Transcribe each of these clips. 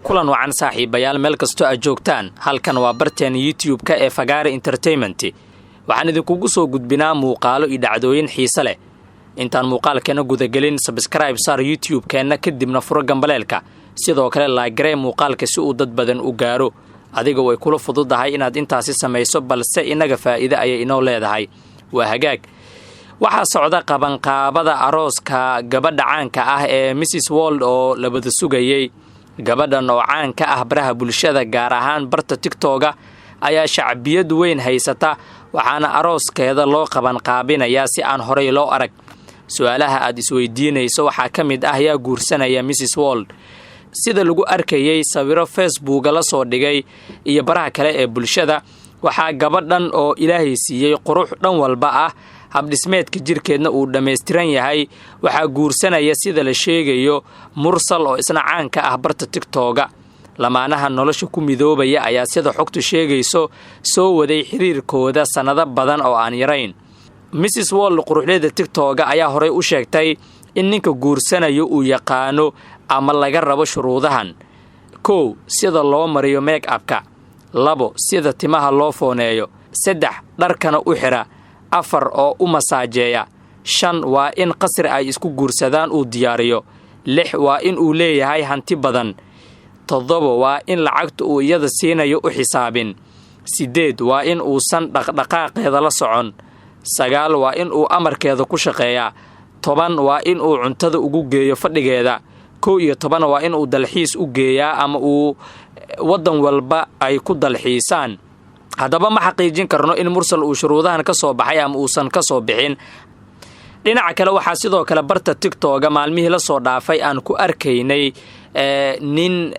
kulan wacan saaxiibayaal meel kasto aad joogtaan halkan waa barteen YouTube-ka ee Fagaare Entertainment waxaan idinkugu soo gudbinaa muuqaalo iyo dhacdooyin xiiso leh intaan muuqaalkeena gudagelin subscribe saar YouTube-keena kadibna furo gambaleelka sidoo kale like muuqaalka si uu dad badan u gaaro adiga way kula fududahay inaad intaasi sameeyso balse inaga faa'iido ay inoo leedahay waa hagaag waxa socda qabanqaabada arooska gabadha caanka ah ee Mrs World oo labada sugayay gabadhan oo caan ka ah baraha bulshada gaar ahaan barta TikTok ayaa shacbiyad weyn haysata waxaana arooskeeda loo qabanqaabinayaa si aan horey loo arag su'aalaha aad isweydiinayso waxa kamid ah yaa guursanaya Mrs World sida lagu arkayay sawiro Facebook la soo dhigay iyo baraha kale ee bulshada waxa gabadhan oo Ilaahay siiyay qurux dhan walba ah habdhismeedka jirkeedna uu dhameystiran yahay waxa guursanaya sida la sheegayo mursal oo isna caan ka ah barta TikTok lamaanaha nolosha ku midoobaya ayaa sida xogtu sheegayso soo waday xiriirkooda sanado badan oo aan yarayn Mrs World quruxdeeda TikTok ayaa horey u sheegtay in ninka guursanayo uu yaqaano ama laga rabo shuruudahan 1 sida loo mariyo make-upka 2 sida timaha loo fooneeyo 3 dharkana u xira 4 oo u masaajeeya 5 waa in qasri ay isku guursadaan uu diyaariyo 6 waa in uu leeyahay hanti badan 7 waa in lacagta uu iyada siinayo u xisaabin 8 waa in uu san dhaqdhaqaaqeeda la socon 9 waa in uu amarkeeda ku shaqeeyaa 10 waa in uu cuntada ugu geeyo fadhigeeda 11 waa in uu dalxiis u geeyaa ama uu wadan walba ay ku dalxiisaan haddaba ma xaqiijin karno in mursal uu shuruudahan ka soo baxay ama uusan ka soo bixin dhinaca kale waxa sidoo kale barta TikTok maalmihii la soo dhaafay aan ku arkaynay nin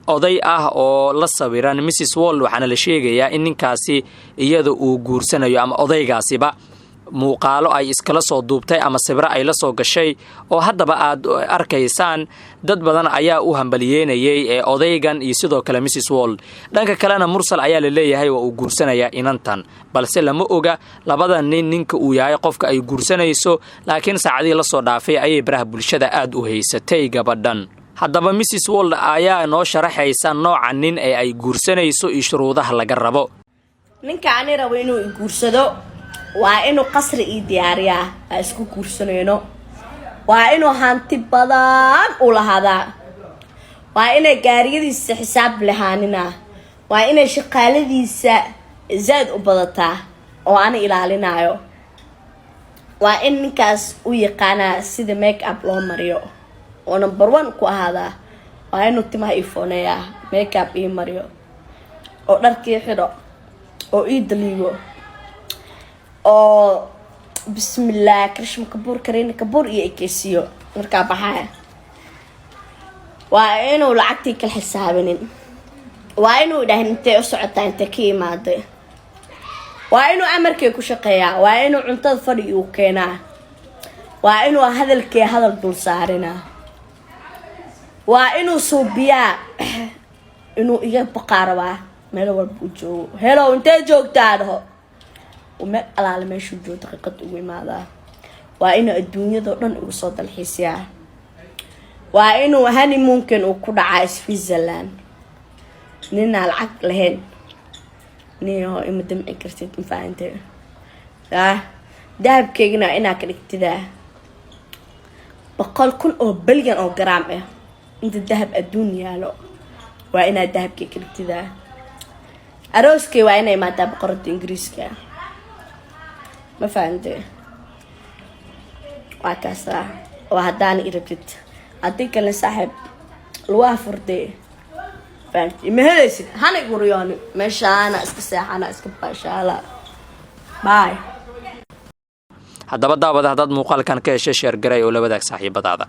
oday ah oo la sawiran Mrs World waxaana la sheegayaa in ninkaasi iyada uu guursanayo ama odaygaasiba muuqaalo ay iskala soo duubtay ama sawir ay la soo gashay oo haddaba aad arkaysaan dad badan ayaa u hambalyeynayay ee odaygan iyo sidoo kale Mrs World dhanka kalena mursal ayaa la leeyahay waa uu guursanaya inantan balse lama oga labada ninka uu yahay qofka ay guursanayso laakiin saacadii la soo dhaafay ayay baraha bulshada aad u haysatay gabadhan haddaba Mrs World ayaa noo sharaxaysa nooca nin ee ay guursanayso iyo shuruudaha laga rabo ninka aan rabo inuu guursado waa inuu qasri ii diyaariyaa isku guursanayno waa inuu hanti badan u lahaada waa inay gaariyadiisa xisaab lahaanina waa inay shaqaaladiisa zaad u badataa oo aan ilaalinayo waa in ninkaas u yaqaana sida make-up loo mariyo oo number 1 ku ahaada waa inuu timaha ifoonaya make-up ii mariyo oo dharkii xidho oo ii daliigo oo bismillah krishma kabuur kareen kabuur iyo ekesiyo marka baxaya waa inuu lacagtii kala xisaabinin waa inuu dhahin intee u socotaa intee ka imaade waa inuu amarkay ku shaqeeyaa waa inuu cuntada fadhi u keenaa waa inuu hadal dul saarina waa inuu suubiyaa inuu iga baqaaraba meel walba u joogo hello intee joogtaa dhaho وما على ما شو جو دقيقة وماذا وإنه الدنيا ضرن وصاد الحسيا وإنه هني ممكن وكل عايش في الزلان نينا العقل هن نيو إمدم إكرتين فانته ده بكينا إنا كنكتدا بقال كل أو بلجن أو جرامه أنت الذهب الدنيا له وإنا الذهب كنكتدا أروسكي وإنا ما تبقرة إنجليزكا ما فهمت وكاسا وهداني إربت أديك اللي صاحب الوافر دي فهمت ما هيس هاني قرياني ماشي أنا اسكساح أنا اسكباشا باي haddaba daawada haddaad muuqaalkan ka heshay sheer garay oo la wadaag saaxiibadaada